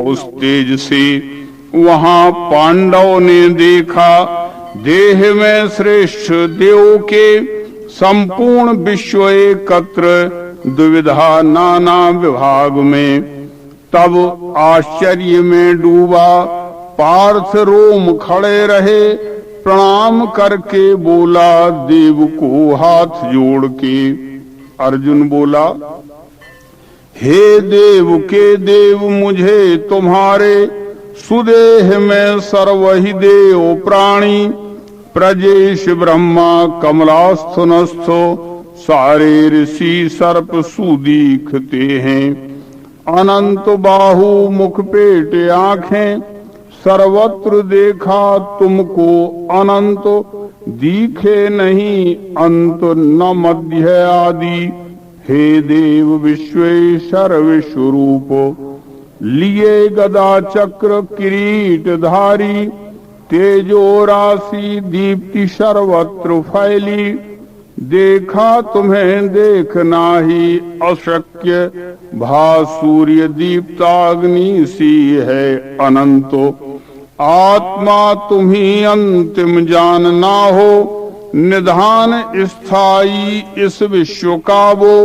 उस तेज से वहां पांडव ने देखा देह में श्रेष्ठ देव के संपूर्ण विश्व एकत्र द्विविधा नाना विभाग में। तब आश्चर्य में डूबा पार्थ रोम खड़े रहे, प्रणाम करके बोला देव को हाथ जोड़ के। अर्जुन बोला हे देव के देव मुझे तुम्हारे सुदेह में सर्वहि देव प्राणी प्रजेश ब्रह्मा कमलास्थनस्थो सारे ऋषि सर्प सुदीखते हैं। अनंत बाहु मुख पेट आंखें सर्वत्र देखा तुमको अनंत दिखे नहीं अंत न मध्य आदि। हे देव विश्वेश्वर विश्वरूप लिए गदा चक्र किरीट धारी तेजो राशि दीप्ति सर्वत्र फैली। देखा तुम्हें देखना ही अशक्य भा सूर्य दीप्ताग्नि सी है अनंतो। आत्मा तुम्ही अंतिम जानना हो निधान स्थायी इस विश्व का वो।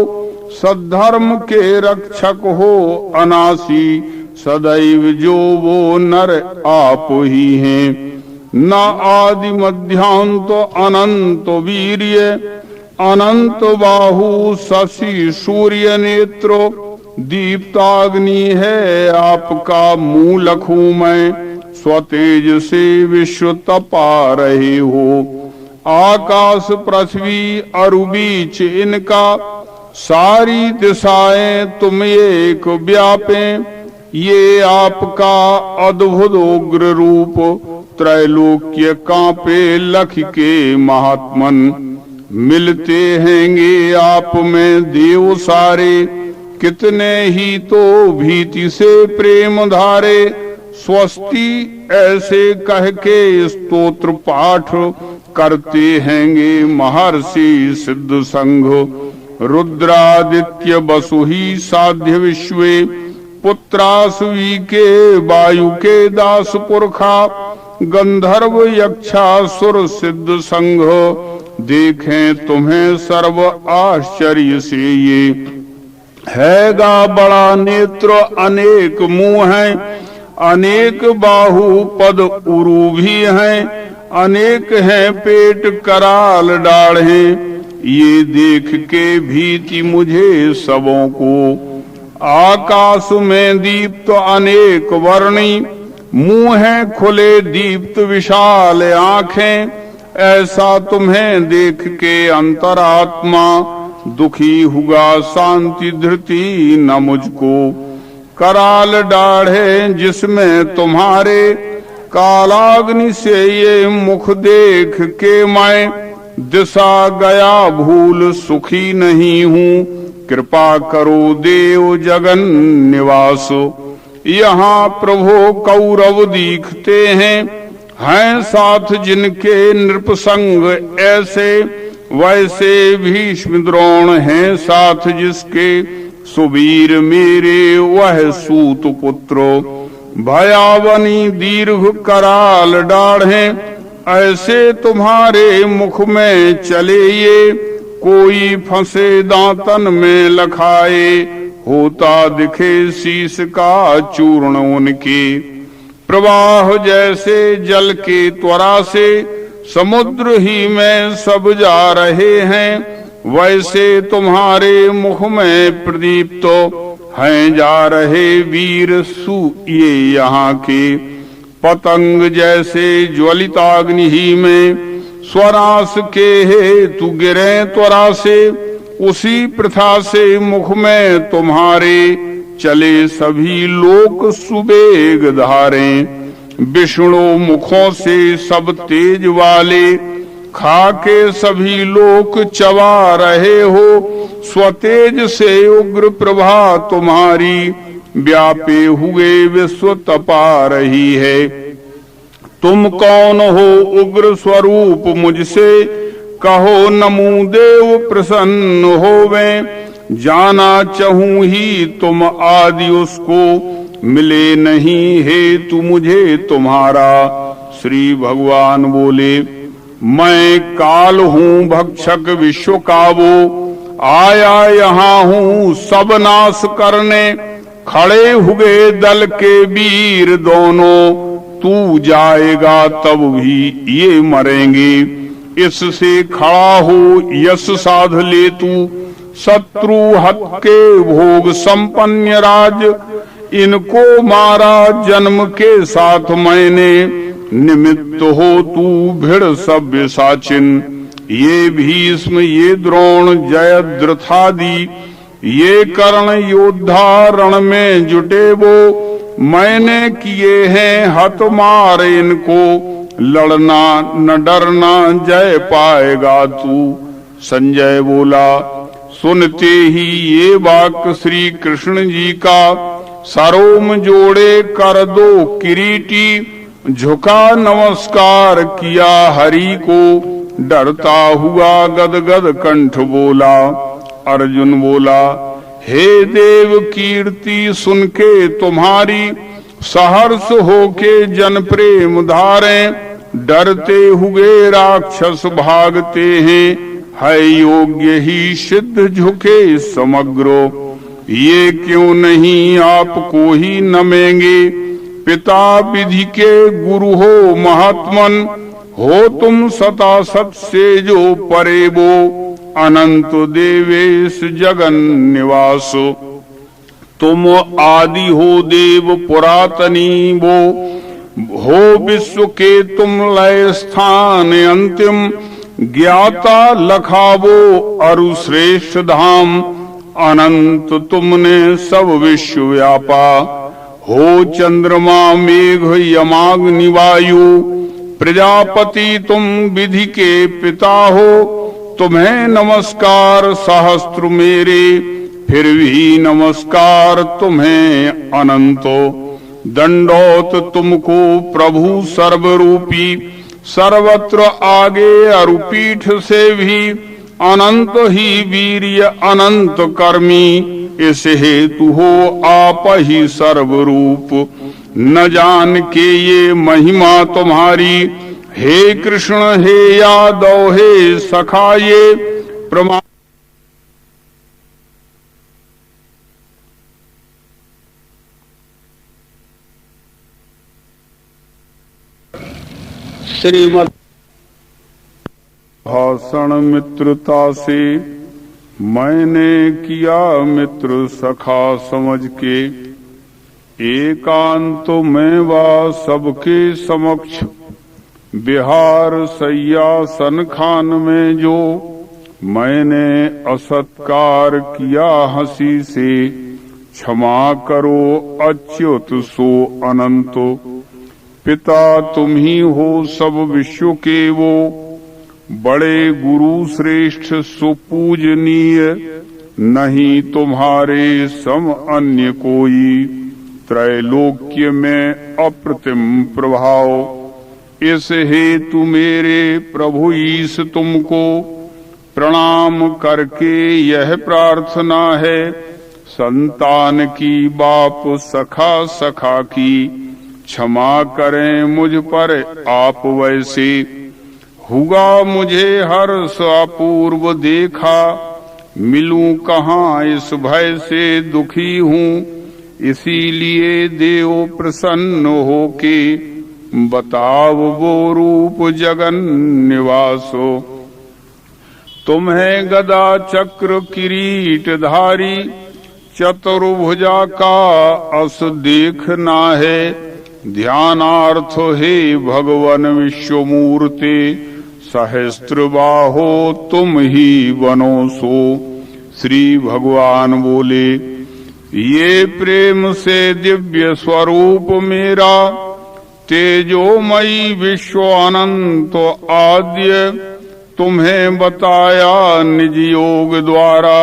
सद्धर्म के रक्षक हो अनासी सदैव जो वो नर आप ही हैं। न आदि मध्यांत अनंत वीर्य अनंत बाहु शशि सूर्य नेत्रो दीप्ताग्नि है आपका मूलक हूँ मैं। स्वतेज से विश्व तपा रहे हो आकाश पृथ्वी अरु बीच इनका सारी दिशाएं तुम एक व्यापे। ये आपका अद्भुत उग्र रूप त्रैलोक्य कांपे लख के महात्मन। मिलते हैंगे आप में देव सारे कितने ही तो भीति से प्रेम धारे। स्वस्ति ऐसे कह के स्तोत्र पाठ करते हैंगे महर्षि सिद्ध संघ। रुद्रादित्य वसु ही साध्य विश्वे पुत्रासुवी के वायु के दास पुरखा। गंधर्व यक्षासुर सिद्ध संघ देखें तुम्हें सर्व आश्चर्य से। ये हैगा बड़ा नेत्र अनेक मुंह हैं अनेक बाहु पद उरु भी हैं अनेक हैं पेट कराल डाढ़े। ये देख के भीति मुझे सबों को। आकाश में दीप्त अनेक वर्णी मुंह है खुले दीप्त विशाल आंखें। ऐसा तुम्हें देख के अंतरात्मा दुखी हुआ शांति धृति न मुझको। कराल डाढ़े जिसमें तुम्हारे कालाग्नि से ये मुख देख के मैं दिशा गया भूल सुखी नहीं हूँ। कृपा करो देव जगन निवास। यहाँ प्रभु कौरव दिखते हैं साथ जिनके नृपसंग ऐसे। वैसे भीष्म द्रोण हैं साथ जिसके सुबीर मेरे वह सूत पुत्रो। भयावनी दीर्घ कराल डाढ़े ऐसे तुम्हारे मुख में चले ये। कोई फंसे दांतन में लखाए होता दिखे शीश का चूर्ण उनके। प्रवाह जैसे जल के त्वरा से समुद्र ही में सब जा रहे हैं। वैसे तुम्हारे मुख में प्रदीप्त हैं जा रहे वीर सु ये यहाँ के। पतंग जैसे ज्वलिताग्नि ही में स्वरास के हेतु गिरे त्वरा से। उसी प्रथा से मुख में तुम्हारे चले सभी लोक सुबेग धारे। विष्णु मुखों से सब तेज वाले खा के सभी लोक चबा रहे हो। स्वतेज से उग्र प्रभा तुम्हारी व्यापे हुए विश्व तपा रही है। तुम कौन हो उग्र स्वरूप मुझसे कहो नमो देव प्रसन्न होवे। जाना चहूं ही तुम आदि उसको मिले नहीं हेतु मुझे तुम्हारा। श्री भगवान बोले, मैं काल हूँ भक्षक विश्व का वो, आया यहाँ हूँ सब नाश करने। खड़े हुए दल के वीर दोनों, तू जाएगा तब भी ये मरेंगे। इससे खड़ा हो यश साध ले तू, शत्रु हत के भोग संपन्न राज। इनको मारा जन्म के साथ मैंने, निमित्त हो तू भिड़ सभ्य साचिन। ये भीष्म ये द्रोण जयद्रथादि, ये कर्ण योद्धा रण में जुटे वो। मैंने किए हैं हत मार इनको, लड़ना न डरना जय पाएगा तू। संजय बोला, सुनते ही ये वाक्य श्री कृष्ण जी का, सरोम जोड़े कर दो किरीटी। झुका नमस्कार किया हरि को, डरता हुआ गदगद कंठ बोला। अर्जुन बोला, हे देव कीर्ति सुन के तुम्हारी, सहर्ष होके जन प्रेम धारें। डरते हुए राक्षस भागते हैं, है योग्य ही सिद्ध झुके समग्रो। ये क्यों नहीं आपको ही नमेंगे, पिता विधि के गुरु हो महात्मन। हो तुम सतासत से जो परे वो, अनंत देवेश जगन निवास। तुम आदि हो देव पुरातनी वो, हो विश्व के तुम लय स्थान अंतिम। ज्ञाता लखावो अरु श्रेष्ठ धाम, अनंत तुमने सब विश्व व्यापा। हो चंद्रमा मेघ यमाग्नि वायु, प्रजापति तुम विधि के पिता हो। तुम्हें नमस्कार सहस्त्र मेरे, फिर भी नमस्कार तुम्हें अनंतो। दंडोत तुमको प्रभु सर्वरूपी, सर्वत्र आगे अरुपीठ से भी। अनंत ही वीर्य अनंत कर्मी, इस हेतु हो आप ही सर्वरूप। न जान के ये महिमा तुम्हारी, हे कृष्ण हे यादव हे सखा ये प्रमाण। श्रीमद् भाषण मित्रता से मैंने किया मित्र सखा समझ के। एकांत में वा सबके समक्ष, बिहार सैयासन खान में जो। मैंने असत्कार किया हंसी से, क्षमा करो अच्युत सो अनंत। पिता तुम ही हो सब विश्व के वो, बड़े गुरु श्रेष्ठ सुपूजनीय। नहीं तुम्हारे सम अन्य कोई, त्रैलोक्य में अप्रतिम प्रभाव। इस हेतु मेरे प्रभु ईश तुमको, प्रणाम करके यह प्रार्थना है। संतान की बाप सखा सखा की, क्षमा करें मुझ पर आप वैसे। हुआ मुझे हर्ष अपूर्व देखा, मिलूं कहाँ इस भय से दुखी हूँ। इसीलिए देव प्रसन्न होके, बताव वो रूप जगन निवासो। तुम्हें गदा चक्र किरीट धारी, चतुर्भुजा का अस देखना है। ध्यानार्थ हे भगवन विश्वमूर्ते, सहस्त्र बाहो तुम ही बनो सो। श्री भगवान बोले, ये प्रेम से दिव्य स्वरूप मेरा, तेजोमयी विश्व अनंत आद्य। तुम्हें बताया निज योग द्वारा,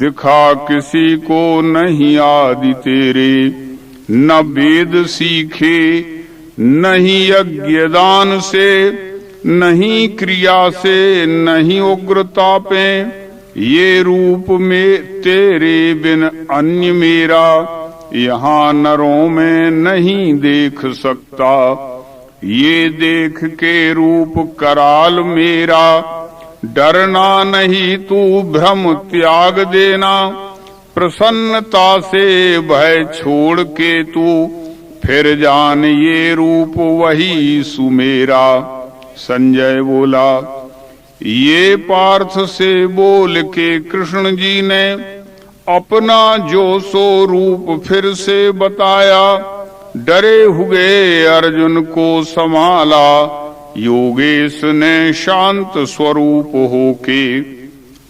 दिखा किसी को नहीं आदि तेरे। न वेद सीखे नहीं यज्ञ दान से, नहीं क्रिया से नहीं उग्रता पे। ये रूप में तेरे बिन अन्य मेरा, यहाँ नरों में नहीं देख सकता। ये देख के रूप कराल मेरा, डरना नहीं तू भ्रम त्याग देना। प्रसन्नता से भय छोड़ के तू फिर जान ये रूप वही सुमेरा। संजय बोला, ये पार्थ से बोल के कृष्ण जी ने अपना जो सो रूप फिर से बताया। डरे हुए अर्जुन को संभाला, योगेश ने शांत स्वरूप होके।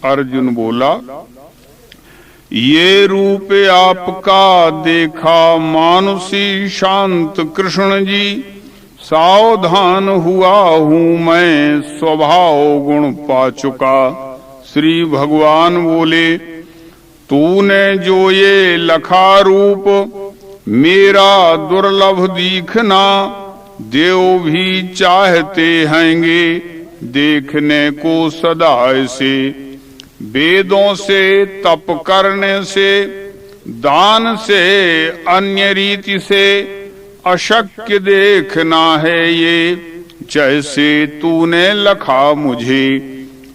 अर्जुन बोला, ये रूप आपका देखा मानुषी शांत कृष्ण जी। सावधान हुआ हूँ मैं स्वभाव गुण पा चुका। श्री भगवान बोले, तूने जो ये लखा रूप मेरा दुर्लभ दिखना, देव भी चाहते हैंगे देखने को सदा से। वेदों से तप करने से दान से अन्य रीति से अशक्य देखना है ये। जैसे तूने लखा मुझे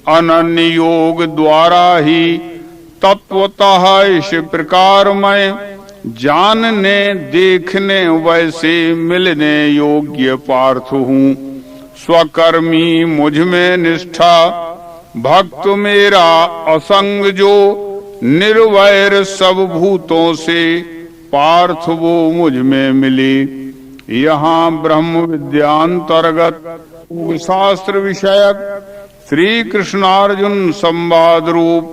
अनन्य योग द्वारा ही, तत्वतः इस प्रकार मैं जानने देखने वैसे मिलने योग्य पार्थ हूँ। स्वकर्मी मुझ में निष्ठा, भक्त मेरा असंग जो, निर्वैर सब भूतों से पार्थ वो मुझ में मिले। यहाँ ब्रह्म विद्यांतर्गत शास्त्र विषयक श्री कृष्णार्जुन संवाद रूप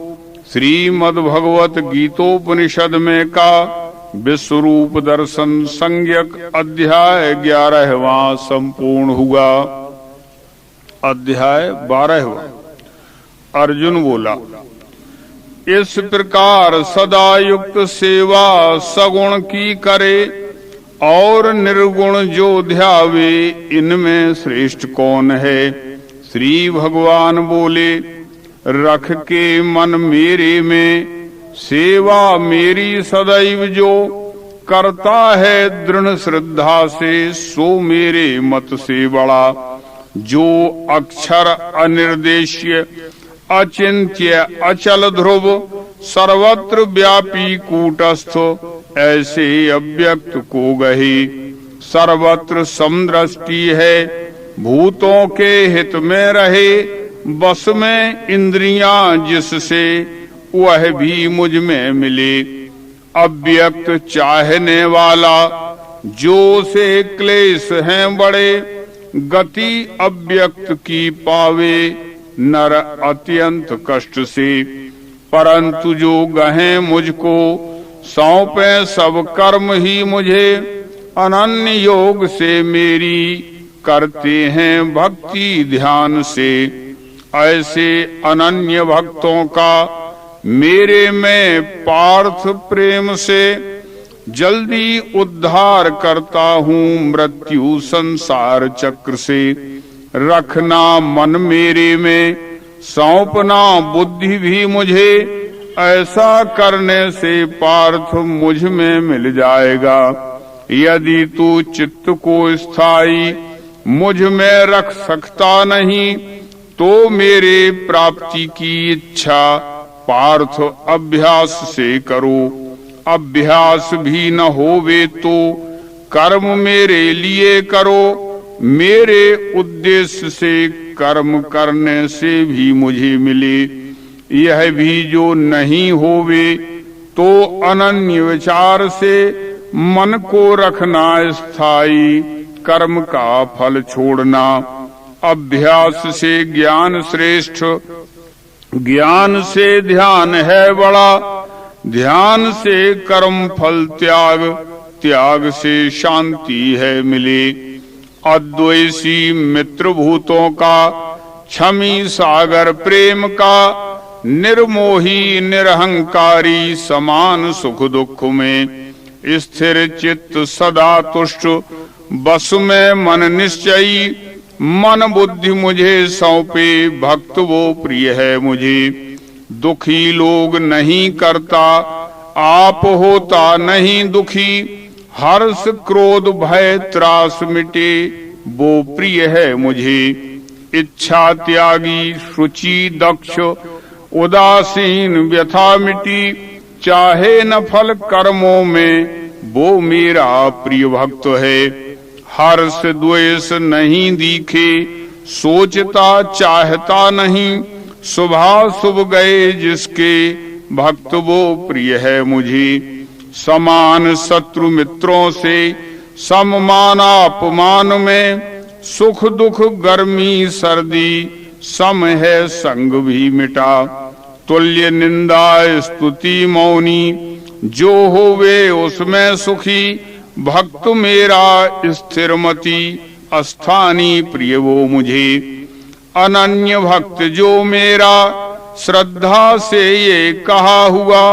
श्रीमद् भगवत गीतोपनिषद में का विश्वरूप दर्शन संज्ञक अध्याय 11वां संपूर्ण हुआ। अध्याय 12वां। अर्जुन बोला, इस प्रकार सदा युक्त सेवा सगुण की करे, और निर्गुण जो ध्यावे इनमें श्रेष्ठ कौन है। श्री भगवान बोले, रख के मन मेरे में सेवा मेरी सदैव जो, करता है दृढ़ श्रद्धा से सो मेरे मत से बड़ा। जो अक्षर अनिर्देश्य अचिंत्य अचल ध्रुव, सर्वत्र व्यापी कूटस्थ ऐसे अव्यक्त को गही। सर्वत्र समदृष्टि है भूतों के हित में रहे, बस में इंद्रियां जिससे वह भी मुझ में मिले। अव्यक्त चाहने वाला जो से क्लेश हैं बड़े, गति अव्यक्त की पावे नर अत्यंत कष्ट से। परंतु जो गहे मुझको सौंपे सब कर्म ही मुझे, अनन्य योग से मेरी करते हैं भक्ति ध्यान से। ऐसे अनन्य भक्तों का मेरे में पार्थ प्रेम से जल्दी उद्धार करता हूँ मृत्यु संसार चक्र से। रखना मन मेरे में, सौंपना बुद्धि भी मुझे, ऐसा करने से पार्थ मुझ में मिल जाएगा। यदि तू चित्त को स्थायी मुझ में रख सकता नहीं, तो मेरे प्राप्ति की इच्छा पार्थ अभ्यास से करो। अभ्यास भी न होवे तो कर्म मेरे लिए करो। मेरे उद्देश्य से कर्म करने से भी मुझे मिले। यह भी जो नहीं होवे तो अनन्य विचार से मन को रखना स्थायी, कर्म का फल छोड़ना। अभ्यास से ज्ञान श्रेष्ठ, ज्ञान से ध्यान है बड़ा, ध्यान से कर्म फल त्याग, त्याग से शांति है मिले। अद्वैसी मित्र भूतों का, क्षमी सागर प्रेम का, निर्मोही निरहंकारी समान सुख दुख में। स्थिर चित्त सदा तुष्ट, बस में मन निश्चयी। मन बुद्धि मुझे सौंपे, भक्त वो प्रिय है मुझे। दुखी लोग नहीं करता आप होता नहीं दुखी, हर्ष क्रोध भय त्रास मिटे, वो प्रिय है मुझे। इच्छा त्यागी शुचि दक्ष, उदासीन व्यथा मिटी, चाहे न फल कर्मों में, वो मेरा प्रिय भक्त है। हर्ष द्वेष नहीं दिखे, सोचता चाहता नहीं, शुभाशुभ गए जिसके, भक्त वो प्रिय है मुझे। समान शत्रु मित्रों से, सममान अपमान में, सुख दुख गर्मी सर्दी, सम है संग भी मिटा। तुल्य निंदा स्तुति मौनी, जो होवे उसमें सुखी, भक्त मेरा स्थिरमति, अस्थानी प्रिय वो मुझे। अनन्य भक्त जो मेरा, श्रद्धा से ये कहा हुआ,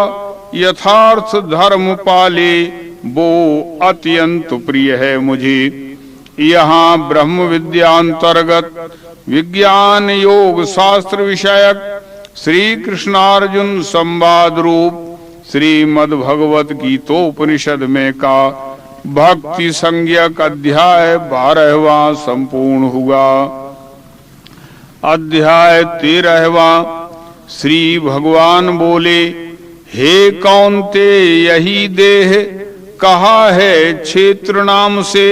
यथार्थ धर्म पाले, वो अत्यंत प्रिय है मुझे। यहाँ ब्रह्म विद्यांतर्गत विज्ञान योग शास्त्र विषयक श्री कृष्णार्जुन संवाद रूप श्रीमद् भगवत गीतोपनिषद में का भक्ति संज्ञक अध्याय 12वां संपूर्ण हुआ। अध्याय 13वां। श्री भगवान बोले, हे कौन्ते यही देह कहा है क्षेत्र नाम से,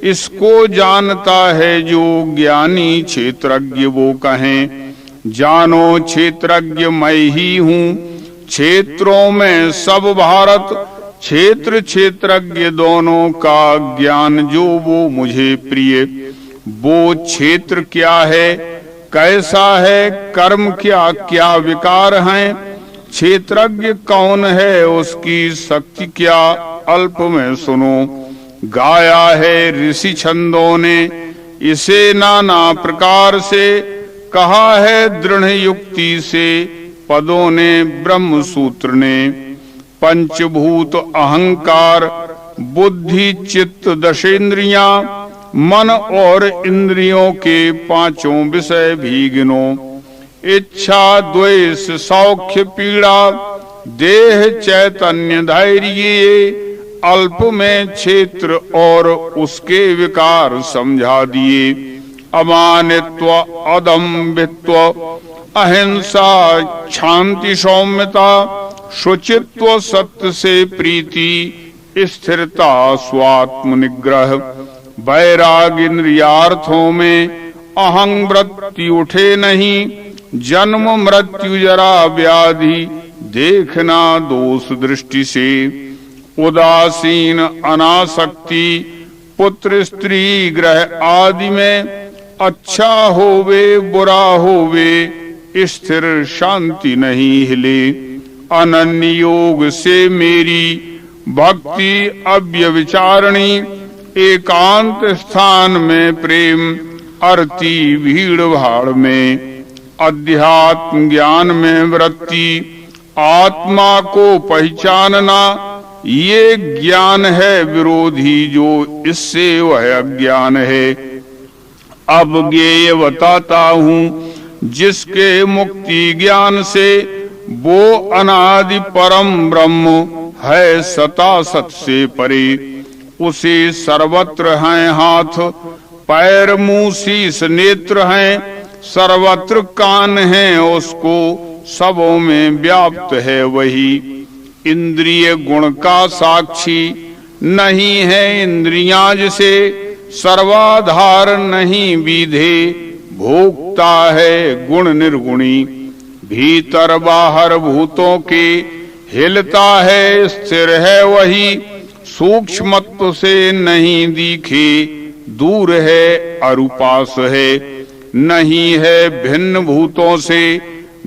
इसको जानता है जो ज्ञानी क्षेत्रज्ञ वो कहें। जानो क्षेत्रज्ञ मैं ही हूँ, क्षेत्रों में सब भारत, क्षेत्र क्षेत्रज्ञ दोनों का ज्ञान जो वो मुझे प्रिय। वो क्षेत्र क्या है, कैसा है, कर्म क्या क्या विकार हैं, क्षेत्रज्ञ कौन है, उसकी शक्ति क्या, अल्प में सुनो। गाया है ऋषि छंदों ने इसे नाना प्रकार से, कहा है दृढ़ युक्ति से पदों ने ब्रह्म सूत्र ने। पंचभूत अहंकार बुद्धि चित्त दशेंद्रियां, मन और इंद्रियों के पांचों विषय भी गिनो। इच्छा द्वेष सौख्य पीड़ा, देह चैतन्य धैर्य, अल्प में क्षेत्र और उसके विकार समझा दिए। अमानित्व अदम्भित्व अहिंसा शांति सौम्यता, शुचित्व सत्य से प्रीति, स्थिरता स्वात्म निग्रह, वैराग इंद्रियार्थों में, अहं वृत्ति उठे नहीं, जन्म मृत्यु जरा व्याधि देखना दोष दृष्टि से। उदासीन अनासक्ति पुत्र स्त्री ग्रह आदि में, अच्छा होवे बुरा होवे स्थिर शांति नहीं हिले। अनन्य योग से मेरी भक्ति अव्यविचारणी, एकांत स्थान में प्रेम अरती भीड़ भाड़ में। अध्यात्म ज्ञान में वृत्ति, आत्मा को पहचानना, ये ज्ञान है विरोधी जो इससे वह अज्ञान है। अब ज्ञेय बताता हूँ जिसके मुक्ति ज्ञान से, वो अनादि परम ब्रह्म है सता सत से परे। उसे सर्वत्र हैं हाथ पैर मुंह शीस नेत्र हैं, सर्वत्र कान हैं उसको, सबों में व्याप्त है वही। इंद्रिय गुण का साक्षी नहीं है इंद्रियां जिसे, सर्वाधार नहीं विधे, भोगता है गुण निर्गुणी। भीतर बाहर भूतों के हिलता है स्थिर है वही, सूक्ष्मत्व से नहीं दिखे, दूर है अरुपास है। नहीं है भिन्न भूतों से,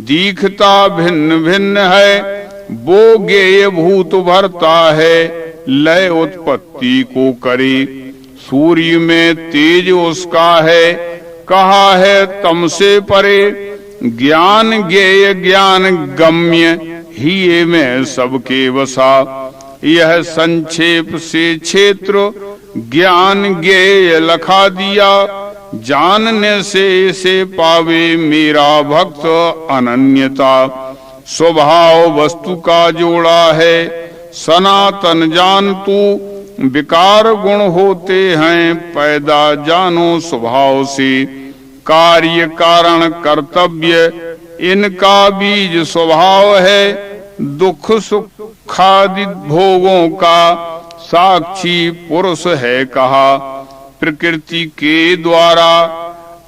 दिखता भिन्न भिन्न है, वो ज्ञेय भूत भरता है, लय उत्पत्ति को करे। सूर्य में तेज उसका है, कहा है तम से परे। ज्ञान ज्ञेय ज्ञान गम्य ही में सबके वसा। यह संक्षेप से क्षेत्र ज्ञान ज्ञेय लखा दिया, जानने से पावे मेरा भक्त अनन्यता। स्वभाव वस्तु का जोड़ा है, सनातन जान तू विकार गुण होते हैं पैदा जानो स्वभाव से। कार्य कारण कर्तव्य इनका बीज स्वभाव है, दुख सुखादि भोगों का साक्षी पुरुष है कहा। प्रकृति के द्वारा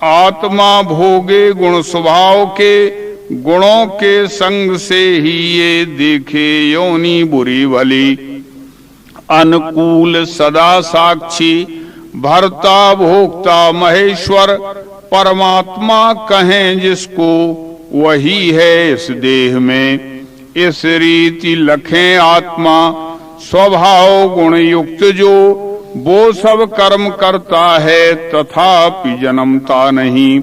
आत्मा भोगे गुण स्वभाव के, गुणों के संग से ही ये देखे योनि बुरी भली। अनुकूल सदा साक्षी भर्ता भोक्ता महेश्वर, परमात्मा कहें जिसको वही है इस देह में। इस रीति लखें आत्मा स्वभाव गुण युक्त जो, वो सब कर्म करता है तथापि जन्मता नहीं।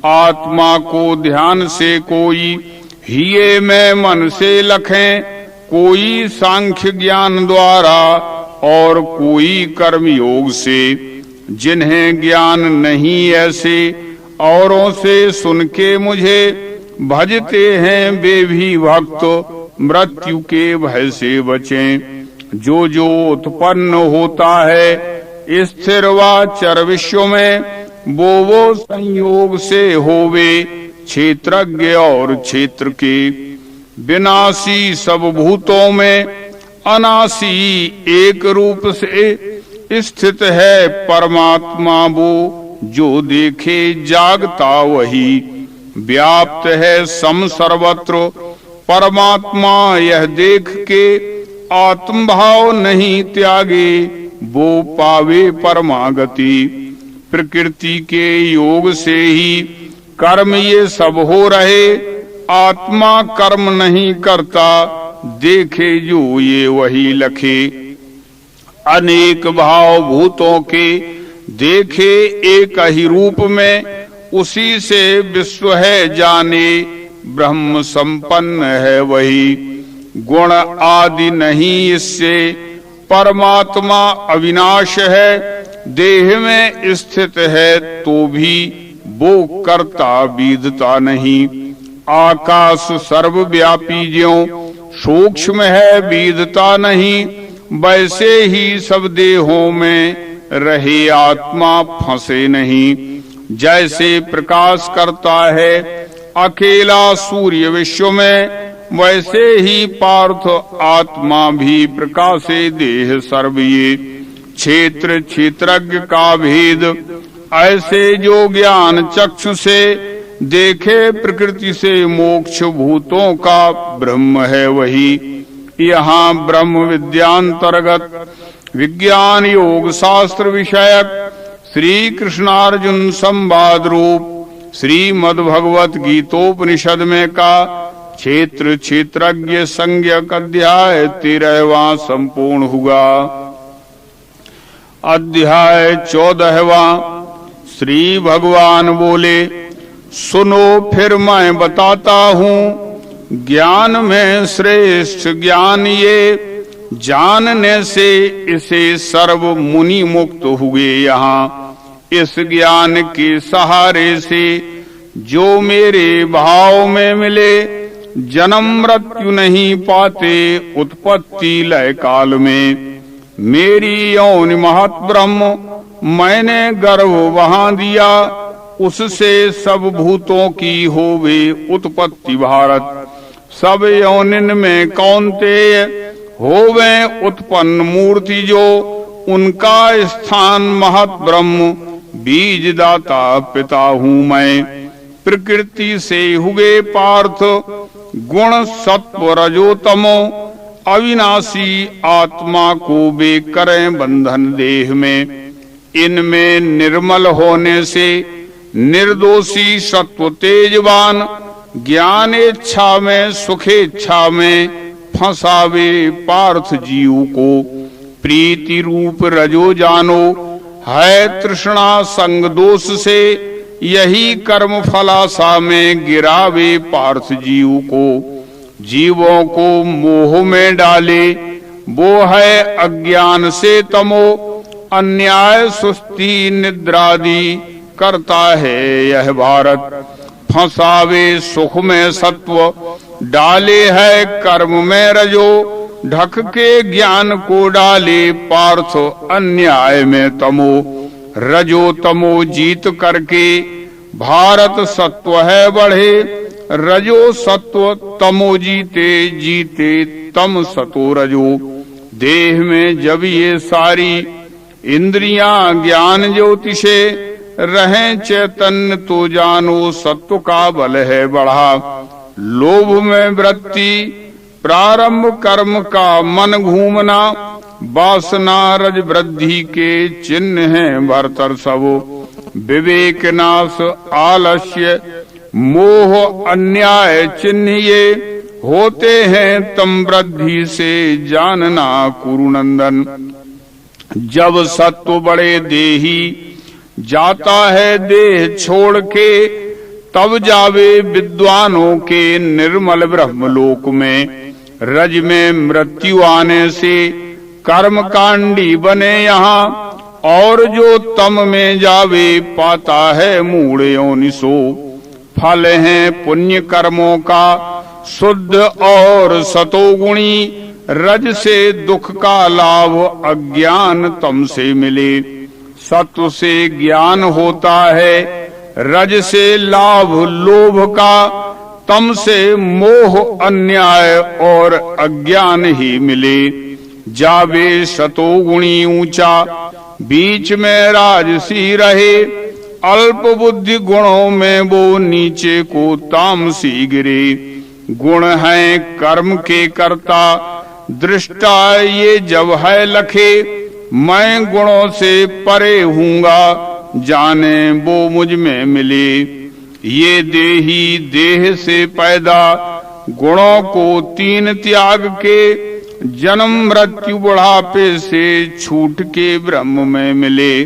आत्मा को ध्यान से कोई हिये में मन से लखें, कोई सांख्य ज्ञान द्वारा और कोई कर्म योग से। जिन्हें ज्ञान नहीं ऐसे औरों से सुन के मुझे भजते हैं वे भी भक्त, मृत्यु के भय से बचें। जो जो उत्पन्न होता है स्थिर व चर विश्व में, वो संयोग से होवे क्षेत्रज्ञ और क्षेत्र के। विनाशी सब भूतों में अनाशी एक रूप से स्थित है परमात्मा, वो जो देखे जागता वही। व्याप्त है सम सर्वत्र परमात्मा यह देख के, आत्मभाव नहीं त्यागे वो पावे परमागति। प्रकृति के योग से ही कर्म ये सब हो रहे, आत्मा कर्म नहीं करता देखे जो ये वही लखे। अनेक भाव भूतों के देखे एक ही रूप में, उसी से विश्व है जाने ब्रह्म संपन्न है वही। गुण आदि नहीं इससे परमात्मा अविनाश है, देह में स्थित है तो भी वो करता बीधता नहीं। आकाश सर्वव्यापी ज्यों सूक्ष्म है बीधता नहीं, वैसे ही सब देहों में रहे आत्मा फंसे नहीं। जैसे प्रकाश करता है अकेला सूर्य विश्व में, वैसे ही पार्थ आत्मा भी प्रकाशे देह सर्व ये। क्षेत्र क्षेत्रज्ञ का भेद ऐसे जो ज्ञान चक्षु से देखे, प्रकृति से मोक्ष भूतों का ब्रह्म है वही। यहाँ ब्रह्म विद्यांतर्गत विज्ञान योग शास्त्र विषयक श्री कृष्णार्जुन संवाद रूप श्रीमद् भगवत गीतोपनिषद में का क्षेत्र क्षेत्रज्ञ संज्ञक अध्याय 13वां संपूर्ण हुआ। अध्याय 14वां। श्री भगवान बोले, सुनो फिर मैं बताता हूँ, ज्ञान में श्रेष्ठ ज्ञान ये, जानने से इसे सर्व मुनि मुक्त हुए। यहाँ इस ज्ञान के सहारे से जो मेरे भाव में मिले, जन्म मृत्यु नहीं पाते उत्पत्ति लय काल में। मेरी यौनि महत ब्रह्म मैंने गर्भ वहां दिया, उससे सब भूतों की होवे उत्पत्ति भारत। सब यौनिन में कौन्तेय होवे उत्पन्न मूर्ति जो, उनका स्थान महत ब्रह्म बीज दाता पिता हूँ मैं। प्रकृति से हुए पार्थ गुण सत्व रजो तमो, अविनाशी आत्मा को वे करें बंधन देह में। इनमें निर्मल होने से निर्दोषी सत्व तेजवान, ज्ञानेच्छा में सुखेच्छा में फंसावे पार्थ जीव को। प्रीति रूप रजो जानो है तृष्णा संग दोष से, यही कर्म फलासा में गिरावे पार्थ जीव को। जीवों को मोह में डाले वो है अज्ञान से तमो, अन्याय सुस्ती निद्रादि करता है यह भारत। फंसावे सुख में सत्व डाले है कर्म में रजो, ढक के ज्ञान को डाले पार्थ अन्याय में तमो। रजो तमो जीत करके भारत सत्व है बढ़े, रजो सत्व तमो जीते, जीते तम सतो रजो। देह में जब ये सारी इंद्रियां ज्ञान ज्योतिषे रहें चैतन्य, तो जानो सत्व का बल है बढ़ा। लोभ में वृत्ति प्रारंभ कर्म का मन घूमना, वासना रज वृद्धि के चिन्ह हैं भरतर सबो। विवेक नाश आलस्य मोह अन्याय चिन्ह ये, होते हैं तम वृद्धि से जानना कुरुनंदन। जब सत्व बड़े देही जाता है देह छोड़ के, तब जावे विद्वानों के निर्मल ब्रह्मलोक में। रज में मृत्यु आने से कर्म कांडी बने यहाँ, और जो तम में जावे पाता है मूढ़ योनिसो। फल है पुण्य कर्मों का शुद्ध और सतोगुणी, रज से दुख का लाभ अज्ञान तम से मिले। सत्व से ज्ञान होता है, रज से लाभ लोभ का, तम से मोह अन्याय और अज्ञान ही मिले। जावे सतोगुणी ऊंचा, बीच में राजसी रहे, अल्प बुद्धि गुणों में वो नीचे को तामसी गिरे। गुण है कर्म के कर्ता, दृष्टा ये जब है लखे, मैं गुणों से परे हूँगा, जाने वो मुझ में मिले। ये देही देह से पैदा, गुणों को तीन त्याग के, जन्म मृत्यु बुढ़ापे से छूट के ब्रह्म में मिले।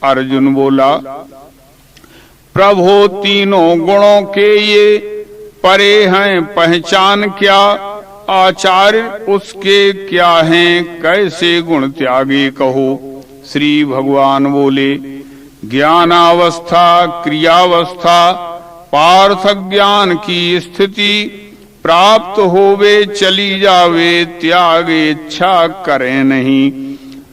अर्जुन बोला, प्रभो तीनों गुणों के ये परे हैं, पहचान क्या? आचार्य उसके क्या हैं, कैसे गुण त्यागे कहो। श्री भगवान बोले, ज्ञानावस्था क्रियावस्था पार्थ ज्ञान की स्थिति, प्राप्त होवे चली जावे, त्याग इच्छा करे नहीं।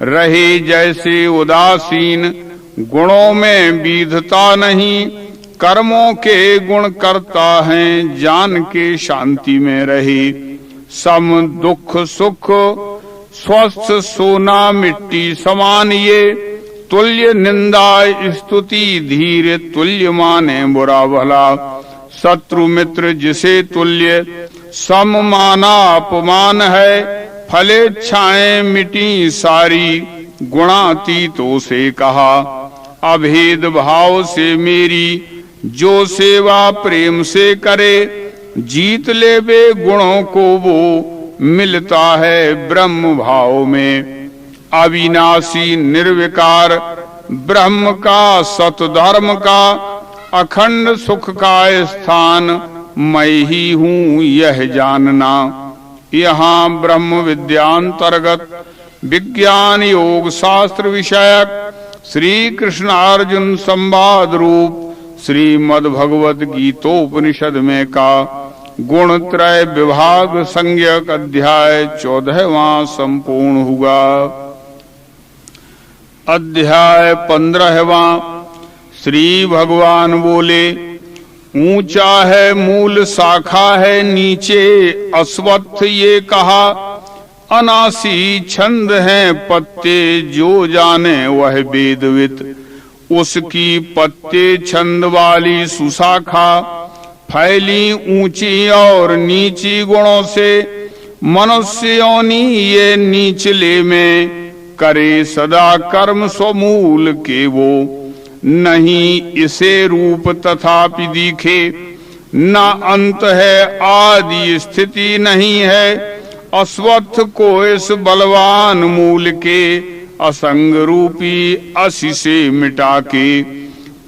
रहे जैसे उदासीन, गुणों में विधता नहीं, कर्मों के गुण करता है, जान के शांति में रहे। सम दुख सुख स्वस्थ सोना मिट्टी समान ये, तुल्य निंदा स्तुति धीर तुल्य माने बुरा भला। शत्रु मित्र जिसे तुल्य सम माना अपमान है, फलेच्छाएं मिटी सारी गुणातीतों से कहा। अभेद भाव से मेरी जो सेवा प्रेम से करे, जीत ले वे गुणों को वो मिलता है ब्रह्म भाव में। अविनाशी निर्विकार ब्रह्म का सत धर्म का, अखंड सुख का स्थान मैं ही हूँ यह जानना। यहाँ ब्रह्म विद्यांतर्गत विज्ञान योग शास्त्र विषयक श्री कृष्ण अर्जुन संवाद रूप श्रीमद् भगवत गीतोपनिषद में का गुण त्रय विभाग संज्ञक अध्याय 14वां संपूर्ण हुआ। अध्याय 15वां। श्री भगवान बोले, ऊंचा है मूल शाखा है नीचे अश्वत्थ ये कहा, अनासी छंद है पत्ते जो जाने वह वेदवित। उसकी पत्ते छंद वाली सुशाखा फैली ऊंची और नीची गुणों से, मनुष्य योनि ये नीचले में करे सदा कर्म स्वमूल के वो। नहीं इसे रूप तथापि दिखे, न अंत है आदि स्थिति नहीं है। अश्वत्थ को इस बलवान मूल के असंग रूपी असी से मिटा के,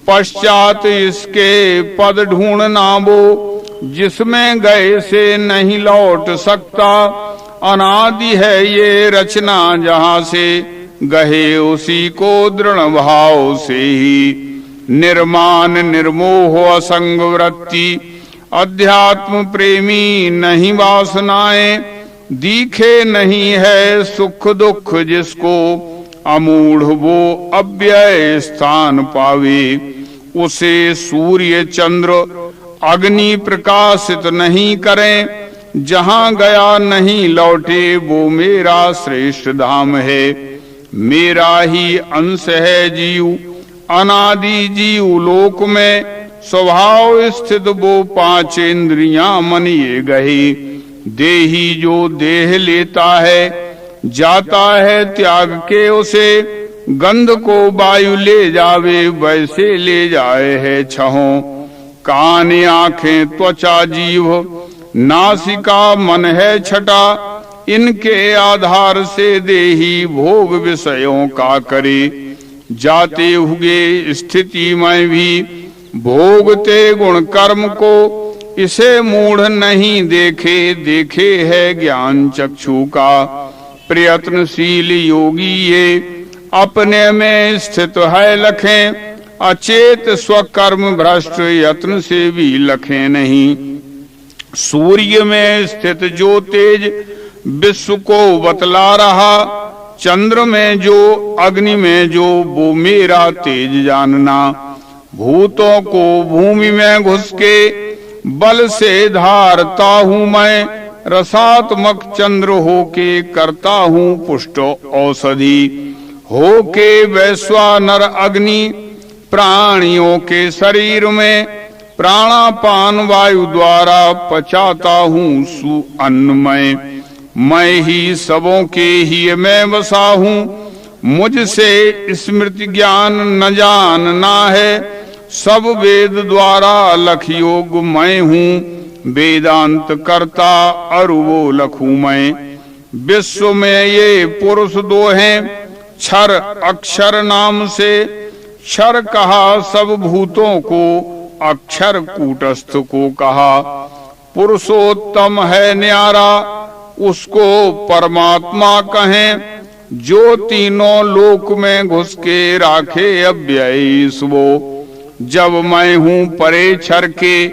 पश्चात इसके पद ढूंढना वो जिसमें गए से नहीं लौट सकता। अनादि है ये रचना जहाँ से गहे उसी को दृढ़ भाव से ही। निर्माण निर्मोह असंग वृत्ति अध्यात्म प्रेमी नहीं वासनाएं, दिखे नहीं है सुख दुख जिसको, अमूढ़ वो अव्यय स्थान पावे। उसे सूर्य चंद्र अग्नि प्रकाशित नहीं करें, जहां गया नहीं लौटे वो मेरा श्रेष्ठ धाम है। मेरा ही अंश है जीव अनादि जीव लोक में, स्वभाव स्थित वो पांच इंद्रियां मनिए गही। देही जो देह लेता है जाता है त्याग के उसे, गंध को वायु ले जावे वैसे ले जाए है छहों। कान आंखें त्वचा जीव नासिका मन है छटा, इनके आधार से देही भोग विषयों का करे। जाते हुए स्थिति में भी भोगते गुण कर्म को, इसे मूढ़ नहीं देखे देखे है ज्ञान चक्षु का। प्रयत्नशील योगी ये अपने में स्थित है लखें, अचेत स्वकर्म भ्रष्ट यत्न से भी लखें नहीं। सूर्य में स्थित जो तेज विश्व को बतला रहा, चंद्र में जो अग्नि में जो वो मेरा तेज जानना। भूतों को भूमि में घुस के बल से धारता हूँ मैं, रसात्मक चंद्र होके करता हूँ पुष्ट औषधि। होके वैश्वानर अग्नि प्राणियों के शरीर में, प्राणापान वायु द्वारा पचाता हूँ सु अन्नमय। मैं ही सबों के ही मैं बसा हूँ, मुझसे स्मृति ज्ञान न जानना है। सब वेद द्वारा लख योग मैं हूँ, वेदांत करता अरु वो लखू मैं। विश्व में ये पुरुष दो हैं, क्षर अक्षर नाम से। क्षर कहा सब भूतों को, अक्षर कूटस्थ को कहा। पुरुषोत्तम है न्यारा, उसको परमात्मा कहें। जो तीनों लोक में घुस के राखे अव्ययी वो। जब मैं हूँ परे क्षर के,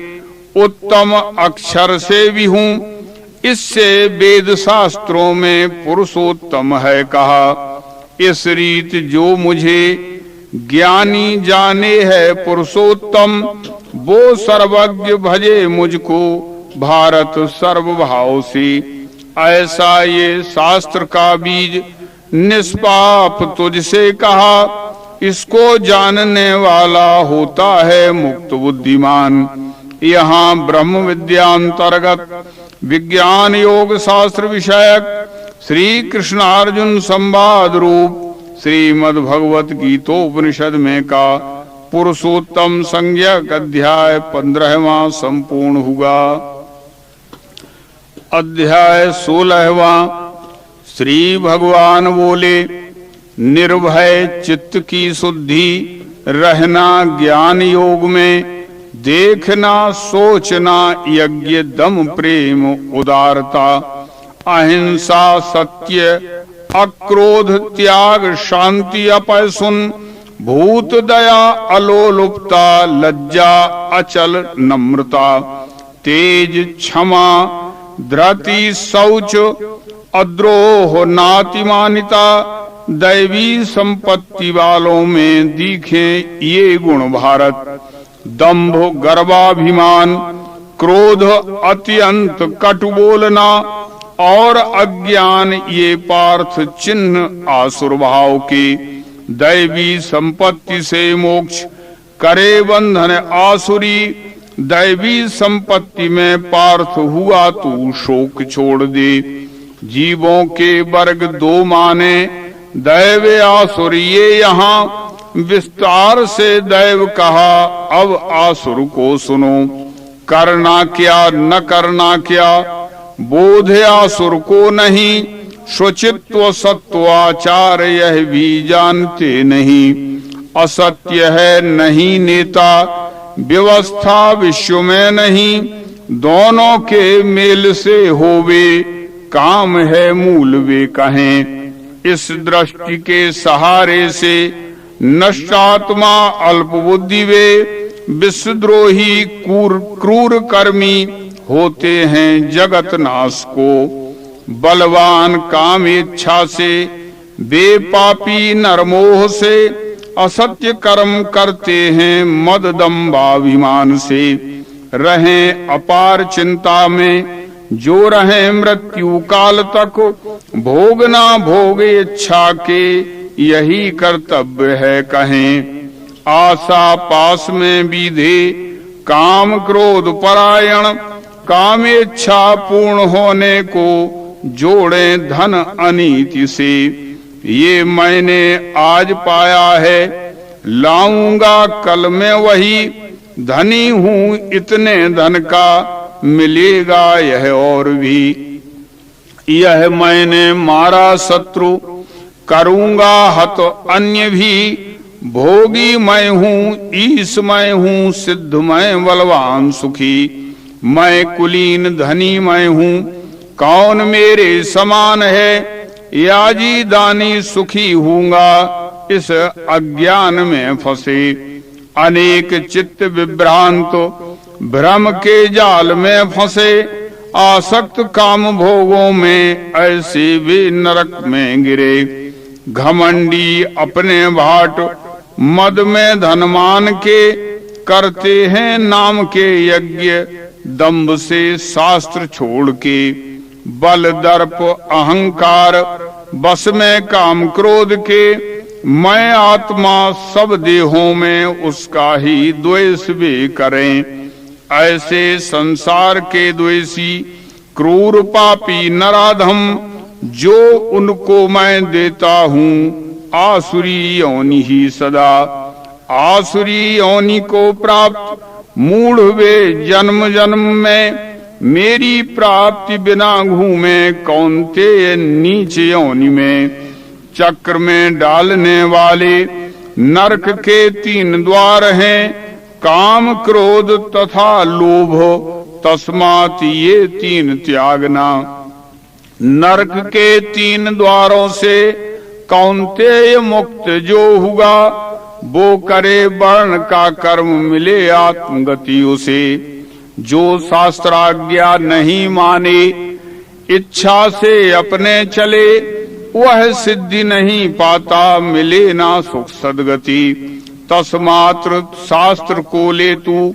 उत्तम अक्षर से भी हूँ। इससे वेद शास्त्रों में पुरुषोत्तम है कहा। इस रीत जो मुझे ज्ञानी जाने है पुरुषोत्तम, वो सर्वज्ञ भजे मुझको भारत सर्वभाव से। ऐसा ये शास्त्र का बीज निष्पाप तुझसे कहा, इसको जानने वाला होता है मुक्त बुद्धिमान। यहाँ ब्रह्म विद्यांतर्गत विज्ञान योग शास्त्र विषयक श्री कृष्णार्जुन संवाद रूप श्रीमद् भगवत गीतोपनिषद में का पुरुषोत्तम संज्ञक अध्याय 15वां संपूर्ण हुआ। अध्याय 16वां। श्री भगवान बोले, निर्भय चित्त की शुद्धि रहना ज्ञान योग में, देखना सोचना यज्ञ दम प्रेम उदारता, अहिंसा सत्य अक्रोध त्याग शांति अपैसुन, भूत दया अलोलुपता लज्जा अचल नम्रता, तेज क्षमा धृति शौच अद्रोह नातिमानिता, दैवी संपत्ति वालों में दिखे ये गुण भारत। दंभ गर्वाभिमान क्रोध अत्यंत कटु बोलना और अज्ञान ये पार्थ चिन्ह आसुर भाव के। दैवी संपत्ति से मोक्ष करे बंधन आसुरी, दैवी संपत्ति में पार्थ हुआ तू शोक छोड़ दे। जीवों के वर्ग दो माने दैव आसुर ये यहाँ, विस्तार से दैव कहा अब आसुर को सुनो। करना क्या न करना क्या बोध आसुर को नहीं, शुचित्व सत्व आचार यह भी जानते नहीं। असत्य है नहीं नेता व्यवस्था विश्व में नहीं, दोनों के मेल से होवे काम है मूल वे कहें। इस दृष्टि के सहारे से नष्टात्मा अल्प बुद्धि वे, विश्वद्रोही क्रूर कर्मी होते हैं जगत नाश को। बलवान काम इच्छा से, बेपापी नरमोह से, असत्य कर्म करते हैं मद दंभाभिमान से। रहें अपार चिंता में जो रहें मृत्यु काल तक, भोगना भोग इच्छा के यही कर्तव्य है कहें। आशा पास में बीधे काम क्रोध परायण, काम इच्छा पूर्ण होने को जोड़े धन अनीति से। ये मैंने आज पाया है लाऊंगा कल में वही, धनी हूँ इतने धन का मिलेगा यह और भी। यह मैंने मारा शत्रु करूंगा हत अन्य भी, भोगी मैं हूँ ईश मैं हूँ सिद्ध मैं बलवान सुखी। मैं कुलीन धनी मैं हूँ कौन मेरे समान है, याजी दानी सुखी हूँगा इस अज्ञान में फंसे। अनेक चित्त विभ्रांत भ्रम के जाल में फंसे, आसक्त काम भोगों में ऐसे वे नरक में गिरे। घमंडी अपने भाट मद में धनमान के, करते हैं नाम के यज्ञ दंभ से शास्त्र छोड़ के। बल दर्प अहंकार बस में काम क्रोध के, मैं आत्मा सब देहों में उसका ही द्वेष भी करें। ऐसे संसार के द्वेषी क्रूर पापी नराधम, जो उनको मैं देता हूँ आसुरी योनि ही सदा। आसुरी योनि को प्राप्त मूढ़ वे जन्म जन्म में, मेरी प्राप्ति बिना घूमे कौन्तेय नीच योनि में। चक्र में डालने वाले नरक के 3 द्वार हैं, काम क्रोध तथा लोभ, तस्मात् ये 3 त्यागना। नरक के 3 द्वारों से कौन्तेय मुक्त जो हुआ, वो करे वर्ण का कर्म मिले आत्मगति उसे। जो शास्त्राज्ञा नहीं माने इच्छा से अपने चले, वह सिद्धि नहीं पाता मिले ना सुख सदगति। तस्मात्र शास्त्र को ले तू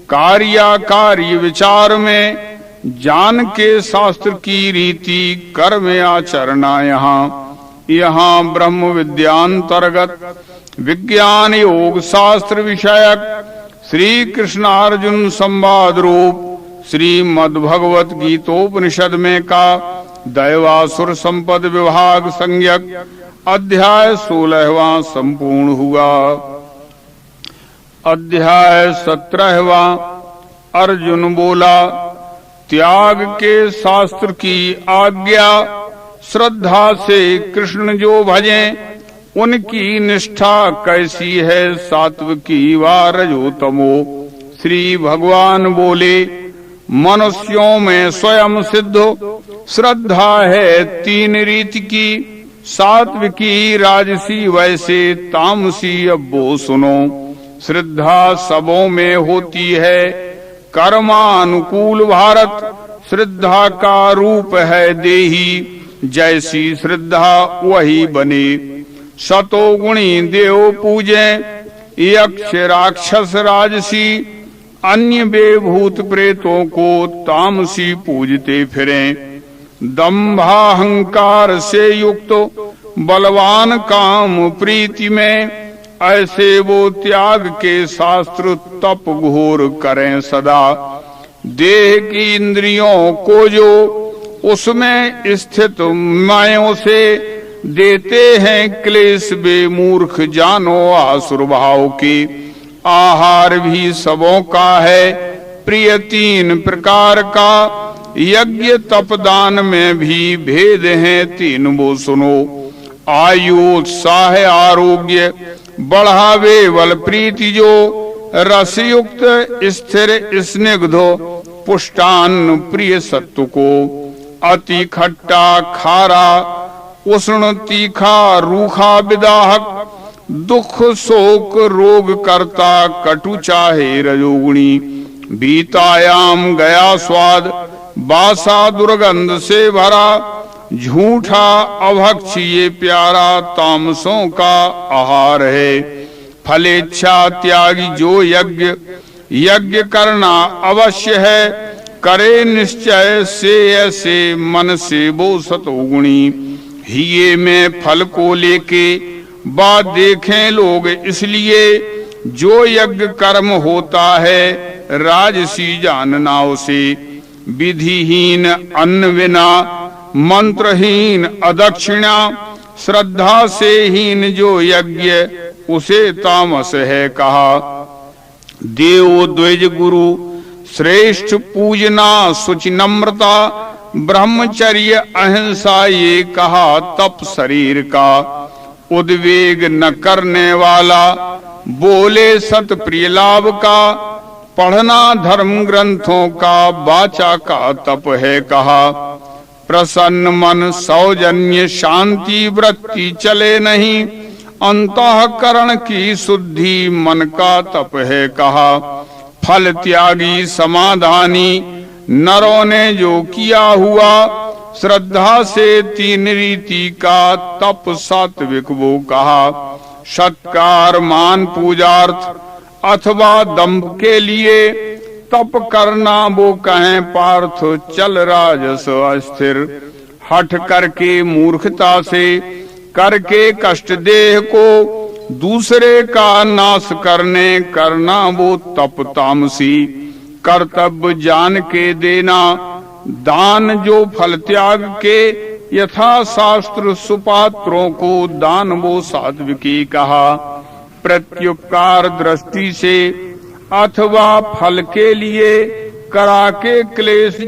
कार्य विचार में, जान के शास्त्र की रीति कर्म आचरणा। यहाँ ब्रह्म विद्यांतर्गत विज्ञान योग शास्त्र विषयक श्री कृष्णार्जुन संवाद रूप श्रीमद् भगवत गीतोपनिषद में का दैवासुर संपद विभाग संज्ञक अध्याय 16वां संपूर्ण हुआ। अध्याय 17वां। अर्जुन बोला, त्याग के शास्त्र की आज्ञा श्रद्धा से कृष्ण जो भजें, उनकी निष्ठा कैसी है सात्विकी व रजोतमो। श्री भगवान बोले, मनुष्यों में स्वयं सिद्ध श्रद्धा है 3 रीति की, सात्विकी राजसी वैसे तामसी अब वो सुनो। श्रद्धा सबों में होती है कर्मानुकूल भारत, श्रद्धा का रूप है देही, जैसी श्रद्धा वही बने। सतोगुणी देव पूजे, यक्ष राक्षस राजसी, अन्य बेभूत प्रेतों को तामसी पूजते फिरें। दंभाहंकार से युक्त बलवान काम प्रीति में, ऐसे वो त्याग के शास्त्र तप घोर करें सदा। देह की इंद्रियों को जो उसमें स्थित मायों से देते हैं क्लेश, बेमूर्ख जानो आसुर भाव की। आहार भी सबों का है प्रिय 3 प्रकार का, यज्ञ तपदान में भी भेद है 3 वो सुनो। आयु उत्साह आरोग्य बढ़ावे बल प्रीति जो, रसयुक्त स्थिर स्निग्धो पुष्टान्न प्रिय सत्व को। अति खट्टा खारा उष्ण तीखा रूखा विदाहक, दुख शोक रोग करता कटु चाहे रजोगुणी। बीतायाम गया स्वाद बासा दुर्गंध से भरा, झूठा अभक्ष ये प्यारा तामसों का आहार है। फलेच्छा त्यागी जो यज्ञ यज्ञ करना अवश्य है, करे निश्चय से ऐसे मन से वो सतोगुणी। हिये में फल को लेके बात देखें लोग इसलिए, जो यज्ञ कर्म होता है राजसी जानना उसे। विधिहीन अन्न बिना मंत्रहीन अदक्षिणा, श्रद्धा से हीन जो यज्ञ उसे तामस है कहा। देव द्विज गुरु श्रेष्ठ पूजना शुचि नम्रता, ब्रह्मचर्य अहिंसा ये कहा तप शरीर का। उद्वेग न करने वाला बोले सत प्रिय लाभ का, पढ़ना धर्म ग्रंथों का वाचा का तप है कहा। प्रसन्न मन सौजन्य शांति वृत्ति चले नहीं, अंतःकरण की शुद्धि मन का तप है कहा। फल त्यागी समाधानी नरों ने जो किया हुआ, श्रद्धा से तीन रीति का तप सात्विक वो कहा। सत्कार मान पूजार्थ अथवा दंभ के लिए, तप करना वो कहें पार्थ चल राजस अस्थिर। हठ करके मूर्खता से करके कष्ट देह को, दूसरे का नाश करने करना वो तप तामसी। कर्तव्य जान के देना दान जो फल त्याग के, यथा शास्त्र सुपात्रों को दान वो सात्विकी कहा। प्रत्युपकार दृष्टि से अथवा फल के लिए करा के क्लेश